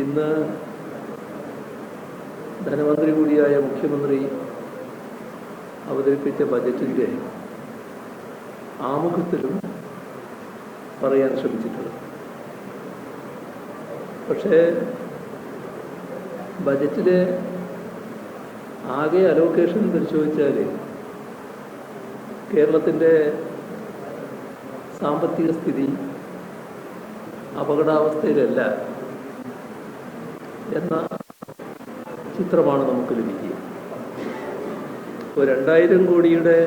ഇന്ന് ധനമന്ത്രി കൂടിയായ മുഖ്യമന്ത്രി അവതരിപ്പിച്ച ബജറ്റിൻ്റെ ആമുഖത്തിലും പറയാൻ ശ്രമിച്ചിട്ടുള്ളത്. പക്ഷേ ബജറ്റിലെ ആകെ അലോക്കേഷൻ പരിശോധിച്ചാൽ കേരളത്തിൻ്റെ സാമ്പത്തിക സ്ഥിതി അപകടാവസ്ഥയിലല്ല എന്ന ചിത്രമാണ് നമുക്ക് ലഭിക്കുക. ഇപ്പോൾ 2000 കോടിയുടെ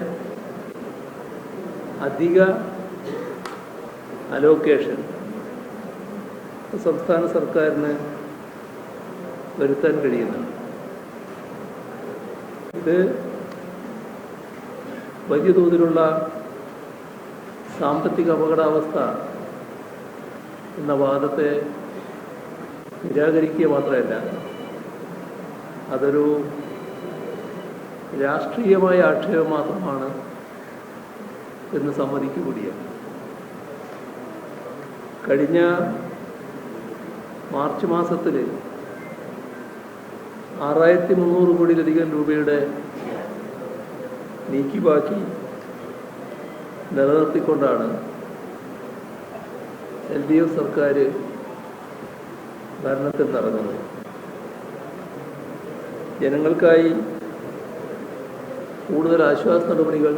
അധിക അലോക്കേഷൻ സംസ്ഥാന സർക്കാരിന് വരുത്താൻ കഴിയുന്നുണ്ട്. ഇത് വലിയ തോതിലുള്ള സാമ്പത്തിക അപകടാവസ്ഥ എന്ന വാദത്തെ നിരാകരിക്കുക മാത്രമല്ല, അതൊരു രാഷ്ട്രീയമായ ആക്ഷേപം മാത്രമാണ് എന്ന് സമ്മതിക്കുകയാണ്. കഴിഞ്ഞ മാർച്ച് മാസത്തിൽ 6300 കോടിയിലധികം രൂപയുടെ നീക്കിബാക്കി നിലനിർത്തിക്കൊണ്ടാണ് LDF സർക്കാർ ഭരണത്തിൽ നടന്നത്. ജനങ്ങൾക്കായി കൂടുതൽ ആശ്വാസ നടപടികൾ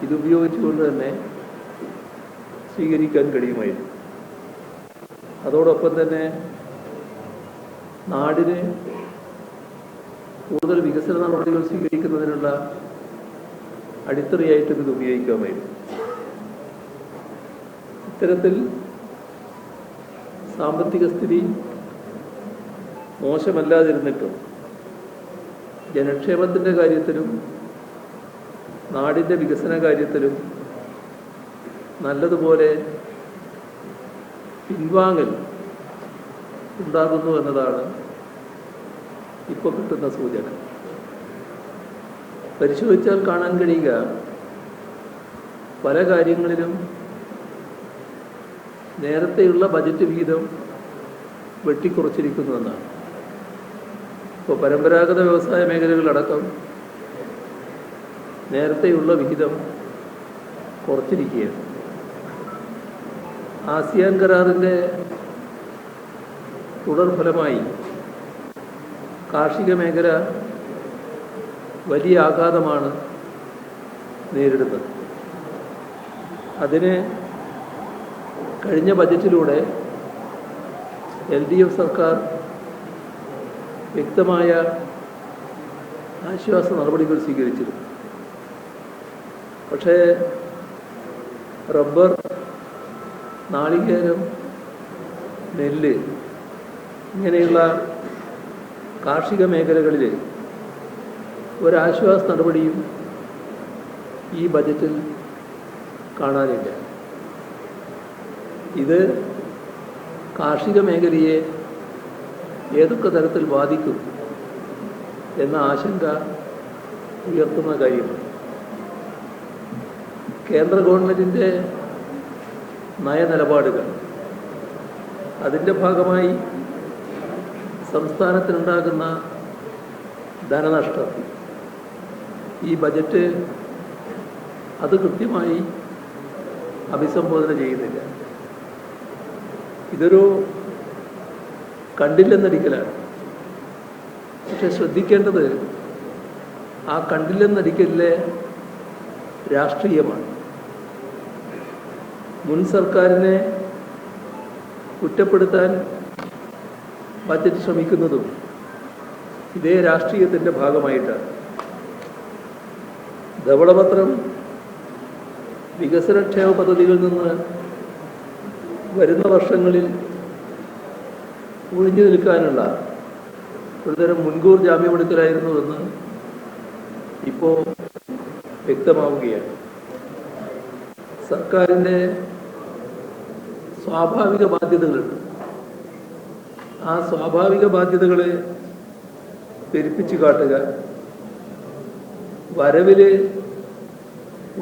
ഇതുപയോഗിച്ചുകൊണ്ട് തന്നെ സ്വീകരിക്കാൻ കഴിയുമായിരുന്നു. അതോടൊപ്പം തന്നെ നാടിന് കൂടുതൽ വികസന നടപടികൾ സ്വീകരിക്കുന്നതിനുള്ള അടിത്തറയായിട്ടും ഇത് ഉപയോഗിക്കാമായിരുന്നു. ഇത്തരത്തിൽ സാമ്പത്തിക സ്ഥിതി മോശമല്ലാതിരുന്നിട്ടും ജനക്ഷേമത്തിൻ്റെ കാര്യത്തിലും നാടിൻ്റെ വികസന കാര്യത്തിലും നല്ലതുപോലെ പിൻവാങ്ങൽ ഉണ്ടാകുന്നു എന്നതാണ് ഇപ്പോൾ കിട്ടുന്ന സൂചന. പരിശോധിച്ചാൽ കാണാൻ കഴിയുക പല കാര്യങ്ങളിലും നേരത്തെയുള്ള ബജറ്റ് വിഹിതം വെട്ടിക്കുറച്ചിരിക്കുന്നുവെന്നാണ്. ഇപ്പോൾ പരമ്പരാഗത വ്യവസായ മേഖലകളടക്കം നേരത്തെയുള്ള വിഹിതം കുറച്ചിരിക്കുകയാണ്. ആസിയാൻ കരാറിൻ്റെ തുടർഫലമായി കാർഷിക മേഖല വലിയ ആഘാതമാണ് നേരിടുന്നത്. അതിന് കഴിഞ്ഞ ബജറ്റിലൂടെ LDF സർക്കാർ വ്യക്തമായ ആശ്വാസ നടപടികൾ സ്വീകരിച്ചിരുന്നു. പക്ഷേ റബ്ബർ, നാളികേരം, നെല്ല് ഇങ്ങനെയുള്ള കാർഷിക മേഖലകളിൽ ഒരാശ്വാസ നടപടിയും ഈ ബജറ്റിൽ കാണാനില്ല. ഇത് കാർഷിക മേഖലയെ ഏതൊക്കെ തരത്തിൽ ബാധിക്കും എന്ന ആശങ്ക ഉയർത്തുന്ന കാര്യമാണ്. കേന്ദ്ര ഗവൺമെൻറ്റിൻ്റെ നയനിലപാടുകൾ, അതിൻ്റെ ഭാഗമായി സംസ്ഥാനത്തിനുണ്ടാകുന്ന ധനനഷ്ടം ഈ ബജറ്റ് അത് കൃത്യമായി അഭിസംബോധന ചെയ്യുന്നില്ല. ഇതൊരു കണ്ടില്ലെന്നടിക്കലാണ്. പക്ഷെ ശ്രദ്ധിക്കേണ്ടത് ആ കണ്ടില്ലെന്നടിക്കലിലെ രാഷ്ട്രീയമാണ്. മുൻ സർക്കാരിനെ കുറ്റപ്പെടുത്താൻ ബജറ്റ് ശ്രമിക്കുന്നതും ഇതേ രാഷ്ട്രീയത്തിൻ്റെ ഭാഗമായിട്ടാണ്. ധവളപത്രം വികസനക്ഷേമ പദ്ധതികളിൽ നിന്ന് വരുന്ന വർഷങ്ങളിൽ ഒഴിഞ്ഞു നിൽക്കാനുള്ള ഒരുതരം മുൻകൂർ ജാമ്യമെടുക്കലായിരുന്നുവെന്ന് ഇപ്പോൾ വ്യക്തമാവുകയാണ്. സർക്കാരിൻ്റെ സ്വാഭാവിക ബാധ്യതകളുണ്ട്. ആ സ്വാഭാവിക ബാധ്യതകളെ പെരുപ്പിച്ചു കാട്ടുക, വരവിൽ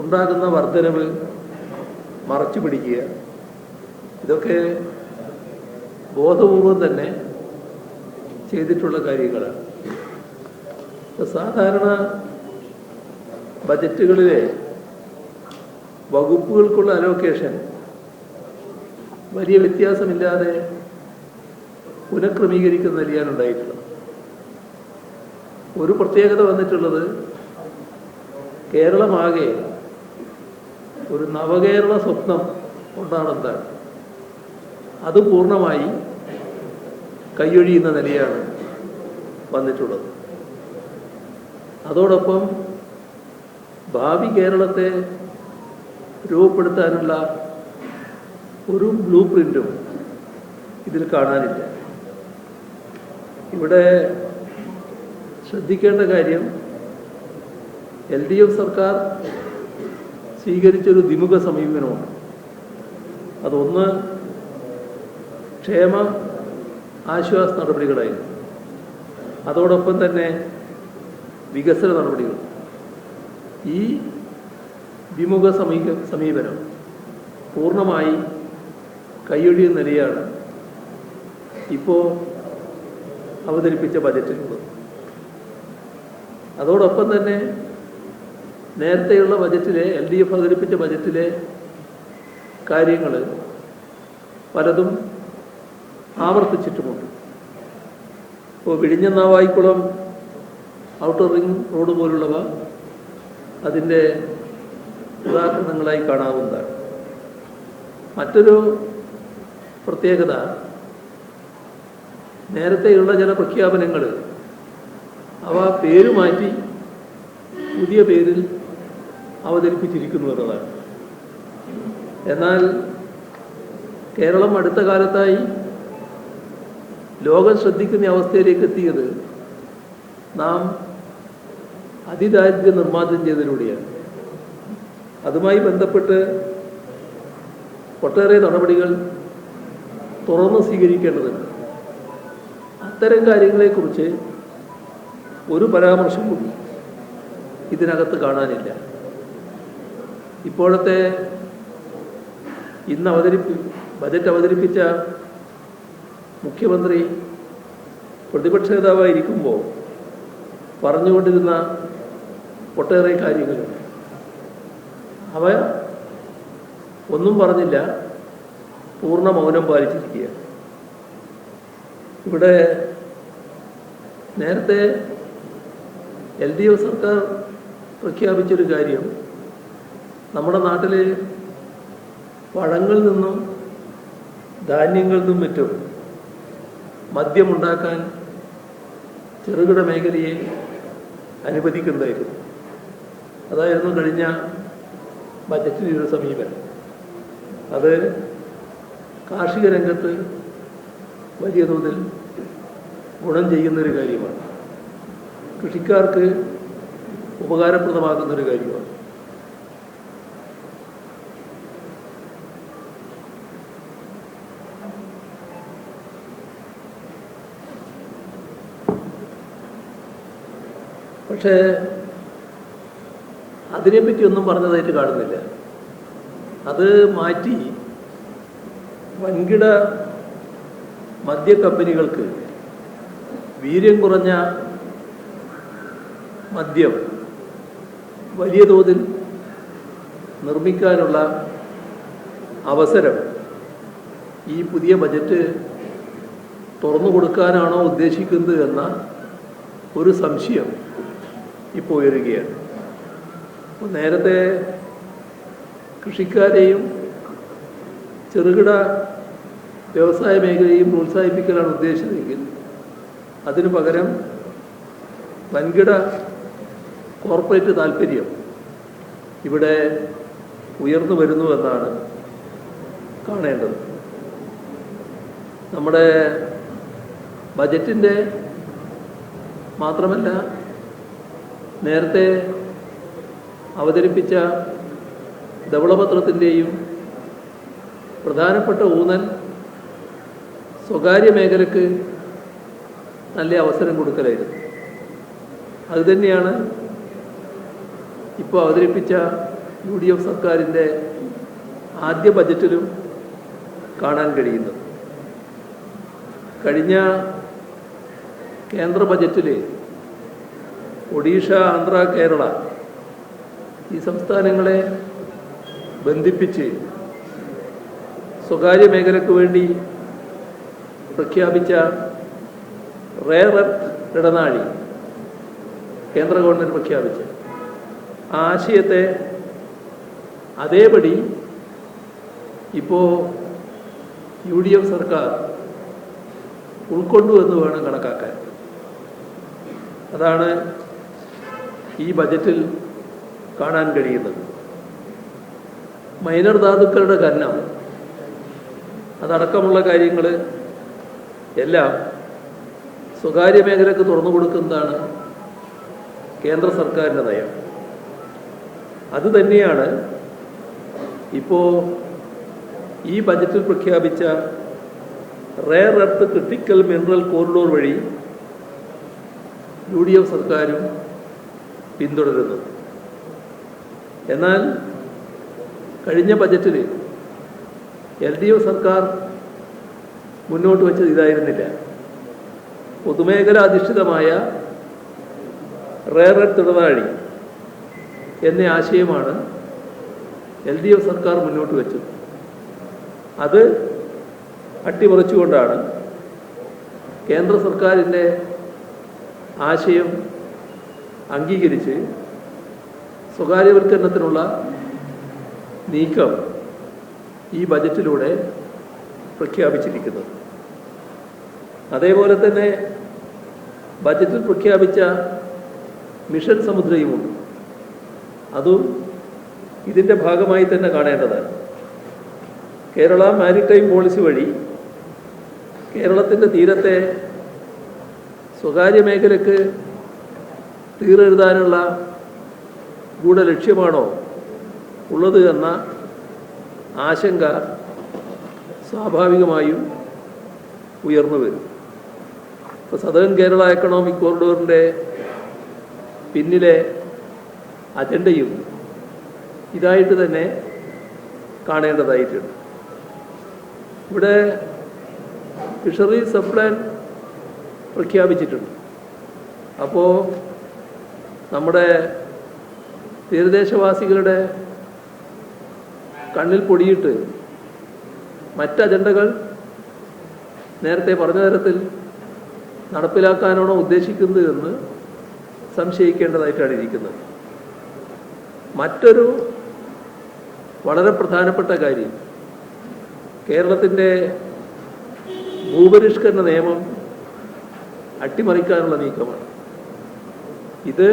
ഉണ്ടാകുന്ന വർധനവ് മറച്ചു പിടിക്കുക, ഇതൊക്കെ ബോധപൂർവം തന്നെ ചെയ്തിട്ടുള്ള കാര്യങ്ങളാണ്. സാധാരണ ബജറ്റുകളിലെ വകുപ്പുകൾക്കുള്ള അലോക്കേഷൻ വലിയ വ്യത്യാസമില്ലാതെ പുനഃക്രമീകരിക്കുന്ന നിലയാണുണ്ടായിട്ടുള്ളത്. ഒരു പ്രത്യേകത വന്നിട്ടുള്ളത് കേരളമാകെ ഒരു നവകേരള സ്വപ്നം കൊണ്ടാണെന്താണ് അത് പൂർണ്ണമായി കൈയൊഴിയുന്ന നിലയാണ് വന്നിട്ടുള്ളത്. അതോടൊപ്പം ഭാവി കേരളത്തെ രൂപപ്പെടുത്താനുള്ള ഒരു ബ്ലൂ പ്രിന്റും ഇതിൽ കാണാനില്ല. ഇവിടെ ശ്രദ്ധിക്കേണ്ട കാര്യം LDF സർക്കാർ സ്വീകരിച്ചൊരു ദ്വിമുഖ സമീപനമാണ്. അതൊന്ന് ക്ഷേമ ആശ്വാസ നടപടികളായിരുന്നു, അതോടൊപ്പം തന്നെ വികസന നടപടികൾ. ഈ ദ്വിമുഖ സമീപനം പൂർണ്ണമായി കൈയൊഴിയുന്ന നിലയാണ് ഇപ്പോൾ അവതരിപ്പിച്ച ബജറ്റിലുള്ളത്. അതോടൊപ്പം തന്നെ നേരത്തെയുള്ള ബജറ്റിലെ LDF അവതരിപ്പിച്ച ബജറ്റിലെ കാര്യങ്ങൾ പലതും ആവർത്തിച്ചിട്ടുമുണ്ട്. ഇപ്പോൾ വിഴിഞ്ഞം നാവായിക്കുളം ഔട്ടർ റിംഗ് റോഡ് പോലുള്ളവ അതിൻ്റെ ഉദാഹരണങ്ങളായി കാണാവുന്നതാണ്. മറ്റൊരു പ്രത്യേകത, നേരത്തെയുള്ള ചില പ്രഖ്യാപനങ്ങൾ അവ പേര് മാറ്റി പുതിയ പേരിൽ അവതരിപ്പിച്ചിരിക്കുന്നു എന്നതാണ്. എന്നാൽ കേരളം അടുത്ത കാലത്തായി ലോകം ശ്രദ്ധിക്കുന്ന അവസ്ഥയിലേക്ക് എത്തിയത് നാം അതിദാരിദ്ര്യ നിർമ്മാർജ്ജനം ചെയ്തതിലൂടെയാണ്. അതുമായി ബന്ധപ്പെട്ട് ഒട്ടേറെ നടപടികൾ തുറന്ന് സ്വീകരിക്കേണ്ടതുണ്ട്. അത്തരം കാര്യങ്ങളെക്കുറിച്ച് ഒരു പരാമർശം കൂടി ഇതിനകത്ത് കാണാനില്ല. ഇപ്പോഴത്തെ ബജറ്റ് അവതരിപ്പിച്ച മുഖ്യമന്ത്രി പ്രതിപക്ഷ നേതാവായിരിക്കുമ്പോൾ പറഞ്ഞുകൊണ്ടിരുന്ന ഒട്ടേറെ കാര്യങ്ങളുണ്ട്. അവ ഒന്നും പറഞ്ഞില്ല, പൂർണ്ണ മൗനം പാലിച്ചിരിക്കുക. ഇവിടെ നേരത്തെ LDF സർക്കാർ പ്രഖ്യാപിച്ചൊരു കാര്യം, നമ്മുടെ നാട്ടിൽ പഴങ്ങളിൽ നിന്നും ധാന്യങ്ങളിൽ നിന്നും മറ്റും മദ്യമുണ്ടാക്കാൻ ചെറുകിട മേഖലയെ അനുവദിക്കുന്നതായിരുന്നു. അതായിരുന്നു കഴിഞ്ഞ ബജറ്റിൻ്റെ ഒരു സമീപനം. അത് കാർഷിക രംഗത്ത് വലിയ തോതിൽ ഗുണം ചെയ്യുന്നൊരു കാര്യമാണ്, കൃഷിക്കാർക്ക് ഉപകാരപ്രദമാകുന്നൊരു കാര്യമാണ്. പക്ഷേ അതിനെപ്പറ്റി ഒന്നും പറഞ്ഞതായിട്ട് കാണുന്നില്ല. അത് മാറ്റി വൻകിട മദ്യ കമ്പനികൾക്ക് വീര്യം കുറഞ്ഞ മദ്യം വലിയ തോതിൽ നിർമ്മിക്കാനുള്ള അവസരം ഈ പുതിയ ബജറ്റ് തുറന്നു കൊടുക്കാനാണോ ഉദ്ദേശിക്കുന്നത് എന്ന ഒരു സംശയം ഇപ്പോൾ ഉയരുകയാണ്. നേരത്തെ കൃഷിക്കാരെയും ചെറുകിട വ്യവസായ മേഖലയെയും പ്രോത്സാഹിപ്പിക്കലാണ് ഉദ്ദേശിച്ചതെങ്കിൽ അതിനു പകരം വൻകിട കോർപ്പറേറ്റ് താല്പര്യം ഇവിടെ ഉയർന്നു വരുന്നു എന്നാണ് കാണേണ്ടത്. നമ്മുടെ ബജറ്റിൻ്റെ മാത്രമല്ല, നേരത്തെ അവതരിപ്പിച്ച ധവളപത്രത്തിൻ്റെയും പ്രധാനപ്പെട്ട ഊന്നൽ സ്വകാര്യ മേഖലയ്ക്ക് നല്ല അവസരം കൊടുക്കലായിരുന്നു. അതുതന്നെയാണ് ഇപ്പോൾ അവതരിപ്പിച്ച UDF സർക്കാരിൻ്റെ ആദ്യ ബജറ്റിലും കാണാൻ കഴിയുന്നത്. കഴിഞ്ഞ കേന്ദ്ര ബജറ്റിൽ ഒഡീഷ, ആന്ധ്ര, കേരള ഈ സംസ്ഥാനങ്ങളെ ബന്ധിപ്പിച്ച് സ്വകാര്യ മേഖലയ്ക്ക് വേണ്ടി പ്രഖ്യാപിച്ച റെയർ എർത്ത് ഇടനാഴി കേന്ദ്ര ഗവൺമെൻറ് പ്രഖ്യാപിച്ച ആ ആശയത്തെ അതേപടി ഇപ്പോൾ UDF സർക്കാർ ഉൾക്കൊണ്ടു എന്ന് വേണം കണക്കാക്കാൻ. അതാണ് ഈ ബജറ്റിൽ കാണാൻ കഴിയുന്നത്. മൈനർ ധാതുക്കളുടെ ഖനനം അതടക്കമുള്ള കാര്യങ്ങൾ എല്ലാം സ്വകാര്യ മേഖലയ്ക്ക് തുറന്നു കൊടുക്കുന്നതാണ് കേന്ദ്ര സർക്കാരിൻ്റെ നയം. അതുതന്നെയാണ് ഇപ്പോൾ ഈ ബജറ്റിൽ പ്രഖ്യാപിച്ച rare earth critical mineral corridor വഴി UDF സർക്കാരും പിന്തുടരുന്നത്. എന്നാൽ കഴിഞ്ഞ ബജറ്റിൽ LDF സർക്കാർ മുന്നോട്ട് വെച്ചത് ഇതായിരുന്നില്ല. പൊതുമേഖലാ അധിഷ്ഠിതമായ റെയർ എർത്ത് ഇടനാഴി എന്ന ആശയമാണ് LDF സർക്കാർ മുന്നോട്ട് വെച്ചത്. അത് അട്ടിമറിച്ചുകൊണ്ടാണ് കേന്ദ്ര സർക്കാരിൻ്റെ ആശയം അംഗീകരിച്ച് സ്വകാര്യവൽക്കരണത്തിനുള്ള നീക്കം ഈ ബജറ്റിലൂടെ പ്രഖ്യാപിച്ചിരിക്കുന്നത്. അതേപോലെ തന്നെ ബജറ്റിൽ പ്രഖ്യാപിച്ച മിഷൻ സമുദ്രയുമുണ്ട്. അതും ഇതിൻ്റെ ഭാഗമായി തന്നെ കാണേണ്ടതാണ്. കേരള മാരിടൈം പോളിസി വഴി കേരളത്തിൻ്റെ തീരത്തെ സ്വകാര്യ മേഖലയ്ക്ക് തീരെഴുതാനുള്ള ഗൂഢലക്ഷ്യമാണോ ഉള്ളത് എന്ന ആശങ്ക സ്വാഭാവികമായും ഉയർന്നു വരും. ഇപ്പോൾ സദേൺ കേരള എക്കണോമിക് കോറിഡോറിൻ്റെ പിന്നിലെ അജണ്ടയും ഇതായിട്ട് തന്നെ കാണേണ്ടതായിട്ടുണ്ട്. ഇവിടെ ഫിഷറീസ് സബ് പ്ലാൻ പ്രഖ്യാപിച്ചിട്ടുണ്ട്. അപ്പോൾ നമ്മുടെ തീരദേശവാസികളുടെ കണ്ണിൽ പൊടിയിട്ട് മറ്റ് അജണ്ടകൾ നേരത്തെ പറഞ്ഞ തരത്തിൽ നടപ്പിലാക്കാനാണോ ഉദ്ദേശിക്കുന്നത് എന്ന് സംശയിക്കേണ്ടതായിട്ടാണ് ഇരിക്കുന്നത്. മറ്റൊരു വളരെ പ്രധാനപ്പെട്ട കാര്യം കേരളത്തിൻ്റെ ഭൂപരിഷ്കരണ നിയമം അട്ടിമറിക്കാനുള്ള നീക്കമാണ്. ഇത്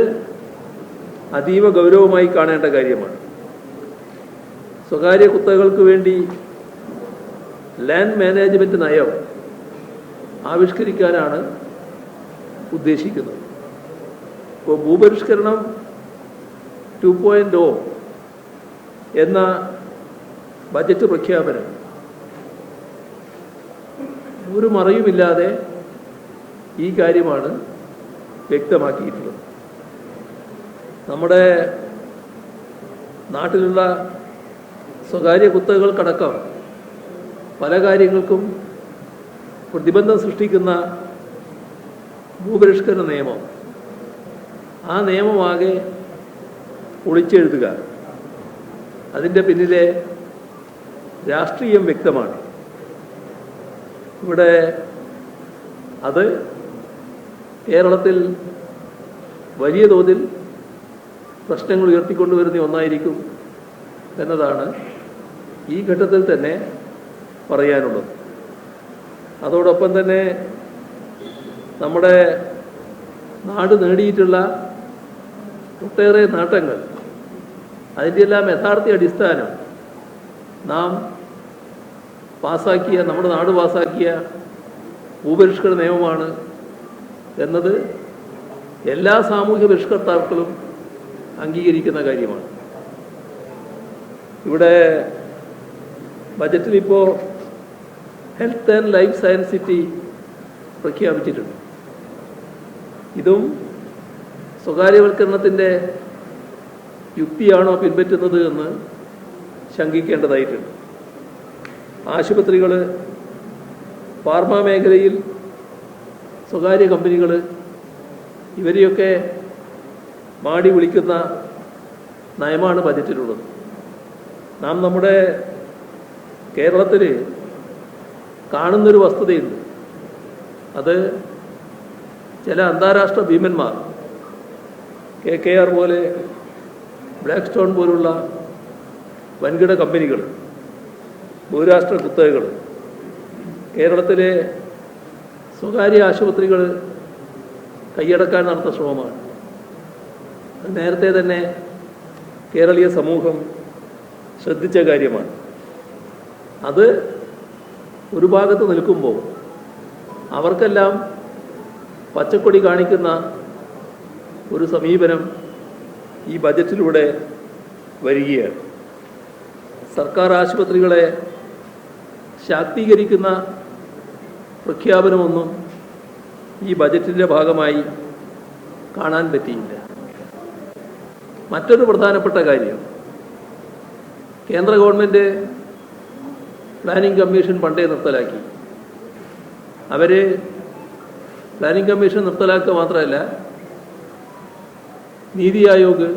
അതീവ ഗൗരവമായി കാണേണ്ട കാര്യമാണ്. സ്വകാര്യ കുത്തകൾക്ക് വേണ്ടി ലാൻഡ് മാനേജ്മെൻറ്റ് നയം ആവിഷ്കരിക്കാനാണ് ഉദ്ദേശിക്കുന്നത്. ഇപ്പോൾ ഭൂപരിഷ്കരണം 2.0 എന്ന ബജറ്റ് പ്രഖ്യാപനം ഒരു മറയുമില്ലാതെ ഈ കാര്യമാണ് വ്യക്തമാക്കിയിട്ടുള്ളത്. നമ്മുടെ നാട്ടിലുള്ള സ്വകാര്യ കുത്തകകൾക്കടക്കം പല കാര്യങ്ങൾക്കും പ്രതിബന്ധം സൃഷ്ടിക്കുന്ന ഭൂപരിഷ്കരണ നിയമം, ആ നിയമമാകെ ഒളിച്ചെഴുതുക, അതിൻ്റെ പിന്നിലെ രാഷ്ട്രീയം വ്യക്തമാണ്. ഇവിടെ അത് കേരളത്തിൽ വലിയ തോതിൽ പ്രശ്നങ്ങൾ ഉയർത്തിക്കൊണ്ടുവരുന്ന ഒന്നായിരിക്കും എന്നതാണ് ഈ ഘട്ടത്തിൽ തന്നെ പറയാനുള്ളത്. അതോടൊപ്പം തന്നെ നമ്മുടെ നാട് നേടിയിട്ടുള്ള ഒട്ടേറെ നേട്ടങ്ങൾ, അതിൻ്റെ എല്ലാം യഥാർത്ഥ അടിസ്ഥാനം നാം നമ്മുടെ നാട് പാസാക്കിയ ഭൂപരിഷ്കരണ നിയമമാണ് എന്നത് എല്ലാ സാമൂഹ്യ പരിഷ്കർത്താക്കളും അംഗീകരിക്കുന്ന കാര്യമാണ്. ഇവിടെ ബജറ്റിൽ ഇപ്പോൾ health and life science city പ്രഖ്യാപിച്ചിട്ടുണ്ട്. ഇതും സ്വകാര്യവൽക്കരണത്തിൻ്റെ യുക്തിയാണോ പിൻപറ്റുന്നത് എന്ന് ശങ്കിക്കേണ്ടതായിട്ടുണ്ട്. ആശുപത്രികൾ, ഫാർമ മേഖലയിൽ സ്വകാര്യ കമ്പനികൾ ഇവരെയൊക്കെ മാടി വിളിക്കുന്ന നയമാണ് ബജറ്റിലുള്ളത്. നാം നമ്മുടെ കേരളത്തിൽ കാണുന്നൊരു വസ്തുതയുണ്ട്. അത് ചില അന്താരാഷ്ട്ര ഭീമന്മാർ KKR പോലെ, ബ്ലാക്ക് സ്റ്റോൺ പോലുള്ള വൻകിട കമ്പനികൾ, ബഹുരാഷ്ട്ര കുത്തകകൾ കേരളത്തിലെ സ്വകാര്യ ആശുപത്രികൾ കൈയടക്കാൻ നടത്തുന്ന ശ്രമമാണ്. നേരത്തെ തന്നെ കേരളീയ സമൂഹം ശ്രദ്ധിച്ച കാര്യമാണ്. അത് ഒരു ഭാഗത്ത് നിൽക്കുമ്പോൾ അവർക്കെല്ലാം പച്ചക്കൊടി കാണിക്കുന്ന ഒരു സമീപനം ഈ ബജറ്റിലൂടെ വരികയാണ്. സർക്കാർ ആശുപത്രികളെ ശാക്തീകരിക്കുന്ന പ്രഖ്യാപനമൊന്നും ഈ ബജറ്റിൻ്റെ ഭാഗമായി കാണാൻ പറ്റിയില്ല. മറ്റൊരു പ്രധാനപ്പെട്ട കാര്യം, കേന്ദ്ര ഗവൺമെൻറ് പ്ലാനിംഗ് കമ്മീഷൻ പണ്ടേ നിർത്തലാക്കി. അവർ പ്ലാനിംഗ് കമ്മീഷൻ നിർത്തലാക്കുക മാത്രമല്ല, നീതി ആയോഗ്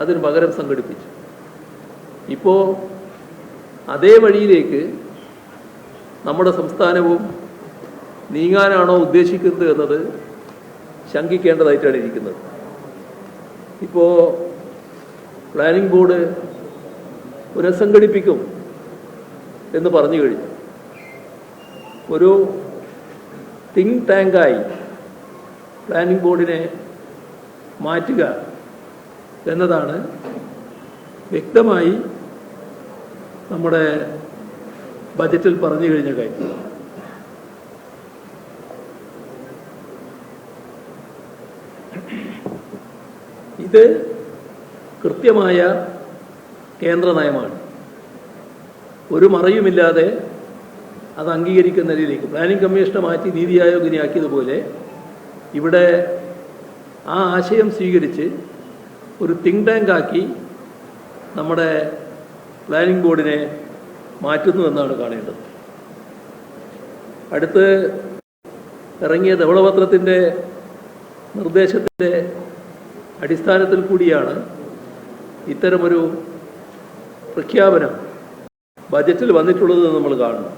അതിന് പകരം സംഘടിപ്പിച്ചു. ഇപ്പോൾ അതേ വഴിയിലേക്ക് നമ്മുടെ സംസ്ഥാനവും നീങ്ങാനാണോ ഉദ്ദേശിക്കുന്നത് എന്നത് ശങ്കിക്കേണ്ടതായിട്ടാണ് ഇരിക്കുന്നത്. ഇപ്പോൾ പ്ലാനിംഗ് ബോർഡ് പുനഃസംഘടിപ്പിക്കും എന്ന് പറഞ്ഞു കഴിഞ്ഞു. ഒരു തിങ്ക് ടാങ്കായി പ്ലാനിംഗ് ബോർഡിനെ മാറ്റുക എന്നതാണ് വ്യക്തമായി നമ്മുടെ ബജറ്റിൽ പറഞ്ഞു കഴിഞ്ഞ കാര്യം. ഇത് കൃത്യമായ കേന്ദ്ര നയമാണ്. ഒരു മറയുമില്ലാതെ അത് അംഗീകരിക്കുന്ന നിലയിലേക്ക് പ്ലാനിംഗ് കമ്മീഷനെ മാറ്റി നീതി ആയോഗിനെ ആക്കിയതുപോലെ ഇവിടെ ആ ആശയം സ്വീകരിച്ച് ഒരു തിങ്ക് ടാങ്ക് ആക്കി നമ്മുടെ പ്ലാനിംഗ് ബോർഡിനെ മാറ്റുന്നു എന്നാണ് കാണേണ്ടത്. അടുത്ത് ഇറങ്ങിയ ധവളപത്രത്തിൻ്റെ നിർദ്ദേശത്തിൻ്റെ അടിസ്ഥാനത്തിൽ കൂടിയാണ് ഇത്തരമൊരു പ്രഖ്യാപനം ബജറ്റിൽ വന്നിട്ടുള്ളത് നമ്മൾ കാണുന്നു.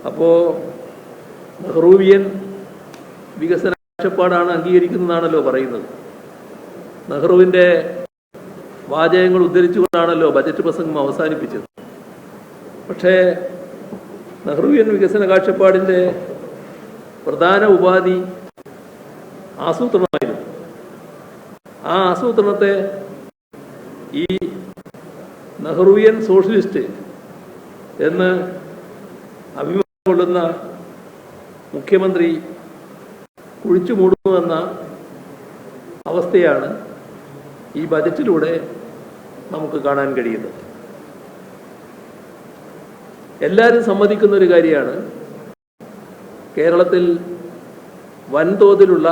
അപ്പോൾ നെഹ്റുവിയൻ വികസന കാഴ്ചപ്പാടാണ് അംഗീകരിക്കുന്നതാണല്ലോ പറയുന്നത്. നെഹ്റുവിൻ്റെ വാചകങ്ങൾ ഉദ്ധരിച്ചുകൊണ്ടാണല്ലോ ബജറ്റ് പ്രസംഗം അവസാനിപ്പിച്ചത്. പക്ഷേ നെഹ്റുവിയൻ വികസന കാഴ്ചപ്പാടിൻ്റെ പ്രധാന ഉപാധി ആസൂത്രണമായിരുന്നു. ആ ആസൂത്രണത്തെ ഈ നെഹ്റുവിയൻ സോഷ്യലിസ്റ്റ് എന്ന് അഭിമാനം കൊള്ളുന്ന മുഖ്യമന്ത്രി കുഴിച്ചു മൂടുന്നുവെന്ന അവസ്ഥയാണ് ഈ ബജറ്റിലൂടെ നമുക്ക് കാണാൻ കഴിയുന്നത്. എല്ലാവരും സമ്മതിക്കുന്ന ഒരു കാര്യമാണ്, കേരളത്തിൽ വൻതോതിലുള്ള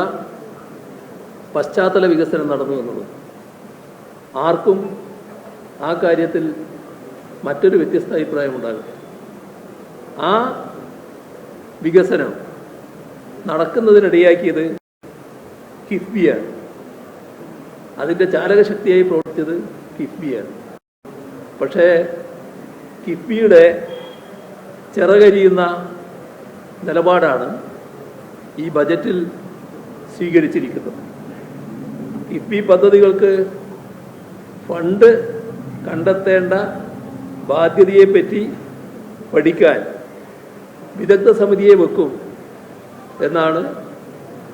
പശ്ചാത്തല വികസനം നടന്നു എന്നുള്ളത്. ആർക്കും ആ കാര്യത്തിൽ മറ്റൊരു വ്യത്യസ്ത അഭിപ്രായമുണ്ടാകും. ആ വികസനം നടക്കുന്നതിനിടയാക്കിയത് കിഫ്ബിയാണ്. അതിൻ്റെ ചാലകശക്തിയായി പ്രവർത്തിച്ചത് കിഫ്ബിയാണ്. പക്ഷേ കിഫ്ബിയുടെ ചിറകരിയുന്ന നിലപാടാണ് ഈ ബജറ്റിൽ സ്വീകരിച്ചിരിക്കുന്നത്. കിഫ്ബി പദ്ധതികൾക്ക് ഫണ്ട് കണ്ടെത്തേണ്ട ബാധ്യതയെപ്പറ്റി പഠിക്കാൻ വിദഗ്ധ സമിതിയെ വെക്കും എന്നാണ്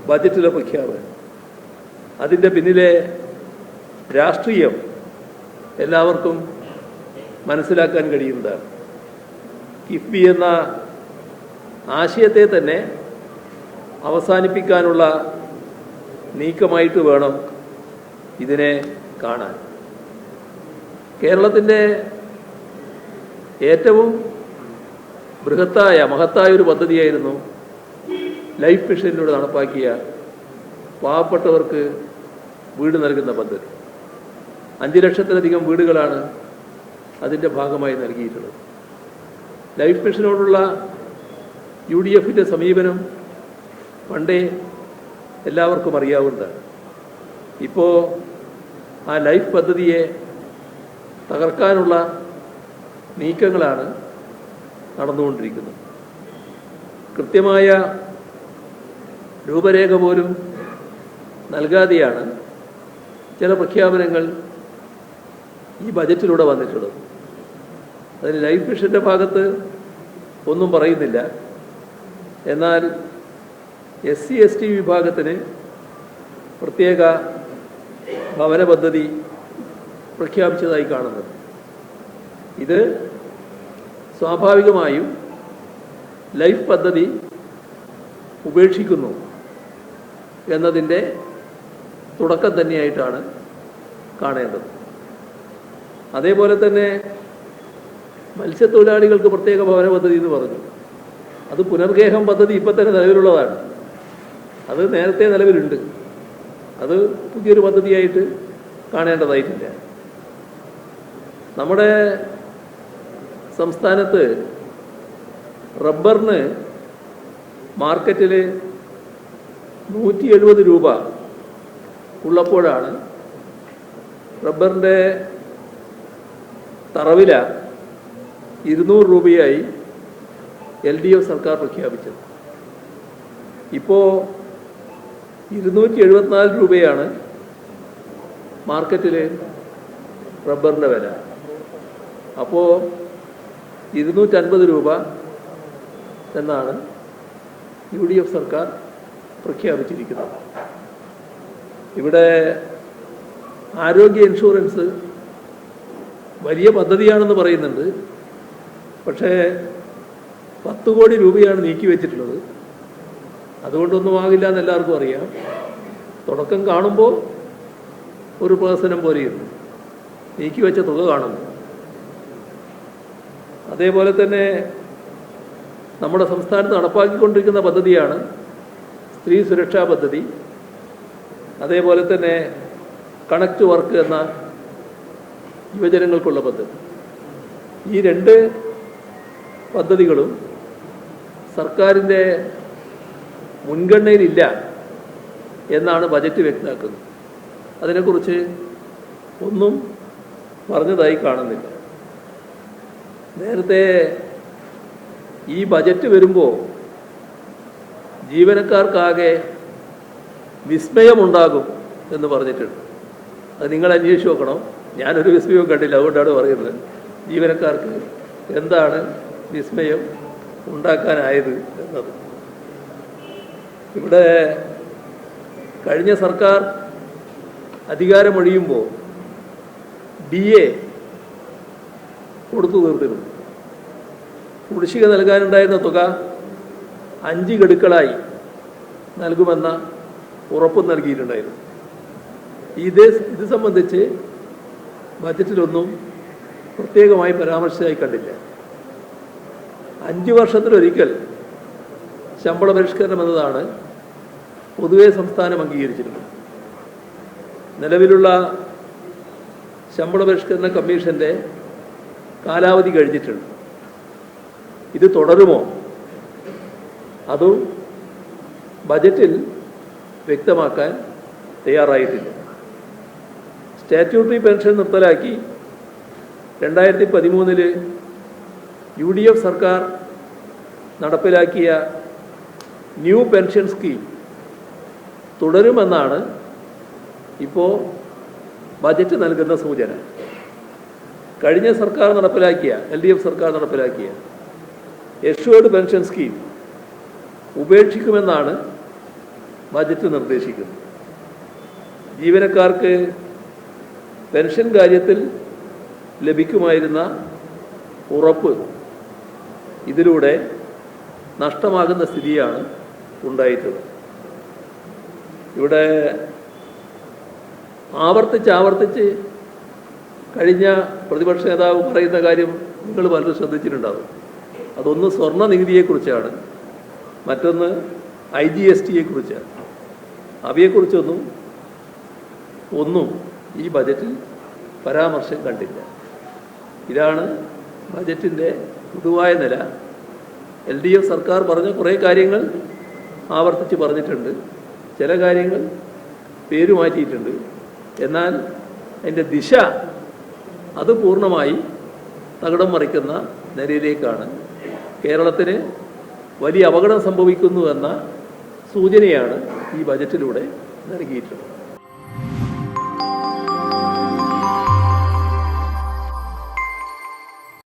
ബജറ്റിലെ പ്രഖ്യാപനം. അതിൻ്റെ പിന്നിലെ രാഷ്ട്രീയം എല്ലാവർക്കും മനസ്സിലാക്കാൻ കഴിയുന്നതാണ്. കിഫ്ബി എന്ന ആശയത്തെ തന്നെ അവസാനിപ്പിക്കാനുള്ള നീക്കമായിട്ട് വേണം ഇതിനെ കാണാൻ. കേരളത്തിൻ്റെ ഏറ്റവും മഹത്തായ ഒരു പദ്ധതിയായിരുന്നു ലൈഫ് മിഷനിലൂടെ നടപ്പാക്കിയ പാവപ്പെട്ടവർക്ക് വീട് നൽകുന്ന പദ്ധതി. 5 ലക്ഷത്തിലധികം വീടുകളാണ് അതിൻ്റെ ഭാഗമായി നൽകിയിട്ടുള്ളത്. ലൈഫ് മിഷനോടുള്ള UDFിൻ്റെ സമീപനം പണ്ടേ എല്ലാവർക്കും അറിയാവുന്നതാണ്. ഇപ്പോൾ ആ ലൈഫ് പദ്ധതിയെ തകർക്കാനുള്ള നീക്കങ്ങളാണ് നടന്നുകൊണ്ടിരിക്കുന്നത്. കൃത്യമായ രൂപരേഖ പോലും നൽകാതെയാണ് ചില പ്രഖ്യാപനങ്ങൾ ഈ ബജറ്റിലൂടെ വന്നിട്ടുള്ളത്. അതിന് ലൈഫ് മിഷൻ്റെ ഭാഗത്ത് ഒന്നും പറയുന്നില്ല. എന്നാൽ SC/ST വിഭാഗത്തിന് പ്രത്യേക ഭവന പദ്ധതി പ്രഖ്യാപിച്ചതായി കാണുന്നത്. ഇത് സ്വാഭാവികമായും ലൈഫ് പദ്ധതി ഉപേക്ഷിക്കുന്നു എന്നതിൻ്റെ തുടക്കം തന്നെയായിട്ടാണ് കാണേണ്ടത്. അതേപോലെ തന്നെ മത്സ്യത്തൊഴിലാളികൾക്ക് പ്രത്യേക ഭവന പദ്ധതി എന്ന് പറഞ്ഞു. അത് പുനർഗേഹം പദ്ധതി ഇപ്പം തന്നെ നിലവിലുള്ളതാണ്. അത് നേരത്തെ നിലവിലുണ്ട്. അത് പുതിയൊരു പദ്ധതിയായിട്ട് കാണേണ്ടതായിട്ടില്ല. നമ്മുടെ സംസ്ഥാനത്ത് റബ്ബറിന് മാർക്കറ്റിൽ 170 രൂപ ഉള്ളപ്പോഴാണ് റബ്ബറിൻ്റെ തറവില 200 രൂപയായി LDF സർക്കാർ പ്രഖ്യാപിച്ചത്. ഇപ്പോൾ 274 രൂപയാണ് മാർക്കറ്റിൽ റബ്ബറിൻ്റെ വില. അപ്പോൾ 250 രൂപ എന്നാണ് UDF സർക്കാർ പ്രഖ്യാപിച്ചിരിക്കുന്നത്. ഇവിടെ ആരോഗ്യ ഇൻഷുറൻസ് വലിയ പദ്ധതിയാണെന്ന് പറയുന്നുണ്ട്. പക്ഷേ 10 കോടി രൂപയാണ് നീക്കി വെച്ചിട്ടുള്ളത്. അതുകൊണ്ടൊന്നും ആകില്ല എന്ന് എല്ലാവർക്കും അറിയാം. തുടക്കം കാണുമ്പോൾ ഒരു പ്രഹസനം പോലെയുണ്ട്, നീക്കി വെച്ച തുക കാണുന്നു. അതേപോലെ തന്നെ നമ്മുടെ സംസ്ഥാനത്ത് നടപ്പാക്കിക്കൊണ്ടിരിക്കുന്ന പദ്ധതിയാണ് സ്ത്രീ സുരക്ഷാ പദ്ധതി. അതേപോലെ തന്നെ കണക്ട് വർക്ക് എന്ന യുവജനങ്ങൾക്കുള്ള പദ്ധതി. ഈ 2 പദ്ധതികളും സർക്കാരിൻ്റെ മുൻഗണനയിലില്ല എന്നാണ് ബജറ്റ് വ്യക്തമാക്കുന്നത്. അതിനെക്കുറിച്ച് ഒന്നും പറഞ്ഞതായി കാണുന്നില്ല. നേരത്തെ ഈ ബജറ്റ് വരുമ്പോൾ ജീവനക്കാർക്കാകെ വിസ്മയമുണ്ടാകും എന്ന് പറഞ്ഞിട്ടുണ്ട്. അത് നിങ്ങൾ അന്വേഷിച്ച് നോക്കണം. ഞാനൊരു വിസ്മയവും കണ്ടില്ല, അതുകൊണ്ടാണ് പറയുന്നത്. ജീവനക്കാർക്ക് എന്താണ് വിസ്മയം ഉണ്ടാക്കാനായത് എന്നത്. ഇവിടെ കഴിഞ്ഞ സർക്കാർ അധികാരമൊഴിയുമ്പോൾ DA കൊടുത്തു തീർത്തിരുന്നു. കുടിശ്ശിക നൽകാനുണ്ടായിരുന്ന തുക 5 ഗഡുക്കളായി നൽകുമെന്ന ഉറപ്പ് നൽകിയിട്ടുണ്ടായിരുന്നു. ഇത് സംബന്ധിച്ച് ബജറ്റിലൊന്നും പ്രത്യേകമായി പരാമർശിച്ചതായി കണ്ടില്ല. 5 വർഷത്തിലൊരിക്കൽ ശമ്പള പരിഷ്കരണം എന്നതാണ് പൊതുവെ സംസ്ഥാനം അംഗീകരിച്ചിരുന്നത്. നിലവിലുള്ള ശമ്പള പരിഷ്കരണ കമ്മീഷൻ്റെ കാലാവധി കഴിഞ്ഞിട്ടുണ്ട്. ഇത് തുടരുമോ? അതും ബജറ്റിൽ വ്യക്തമാക്കാൻ തയ്യാറായിട്ടില്ല. സ്റ്റാറ്റ്യൂട്ടറി പെൻഷൻ നിർത്തലാക്കി 2013 UDF സർക്കാർ നടപ്പിലാക്കിയ ന്യൂ പെൻഷൻ സ്കീം തുടരുമെന്നാണ് ഇപ്പോൾ ബജറ്റ് നൽകുന്ന സൂചന. കഴിഞ്ഞ സർക്കാർ നടപ്പിലാക്കിയ LDF സർക്കാർ നടപ്പിലാക്കിയ എഷ്വേർഡ് പെൻഷൻ സ്കീം ഉപേക്ഷിക്കുമെന്നാണ് ബജറ്റ് നിർദ്ദേശിക്കുന്നത്. ജീവനക്കാർക്ക് പെൻഷൻ കാര്യത്തിൽ ലഭിക്കുമായിരുന്ന ഉറപ്പ് ഇതിലൂടെ നഷ്ടമാകുന്ന സ്ഥിതിയാണ് ഉണ്ടായിട്ടുള്ളത്. ഇവിടെ ആവർത്തിച്ച് കഴിഞ്ഞ പ്രതിപക്ഷ നേതാവ് പറയുന്ന കാര്യം നിങ്ങൾ പലരും ശ്രദ്ധിച്ചിട്ടുണ്ടാവും. അതൊന്ന് സ്വർണ്ണ നികുതിയെക്കുറിച്ചാണ്, മറ്റൊന്ന് IGSTയെക്കുറിച്ചാണ്. അവയെക്കുറിച്ചൊന്നും ഈ ബജറ്റിൽ പരാമർശം കണ്ടില്ല. ഇതാണ് ബജറ്റിൻ്റെ പൊതുവായ നില. LDF സർക്കാർ പറഞ്ഞ കുറേ കാര്യങ്ങൾ ആവർത്തിച്ച് പറഞ്ഞിട്ടുണ്ട്. ചില കാര്യങ്ങൾ പേര് മാറ്റിയിട്ടുണ്ട്. എന്നാൽ അതിൻ്റെ ദിശ അത് പൂർണ്ണമായി തകിടം മറിക്കുന്ന നിലയിലേക്കാണ്. കേരളത്തിന് വലിയ അപകടം സംഭവിക്കുന്നു എന്ന സൂചനയാണ് ഈ ബജറ്റിലൂടെ നൽകിയിട്ടുള്ളത്.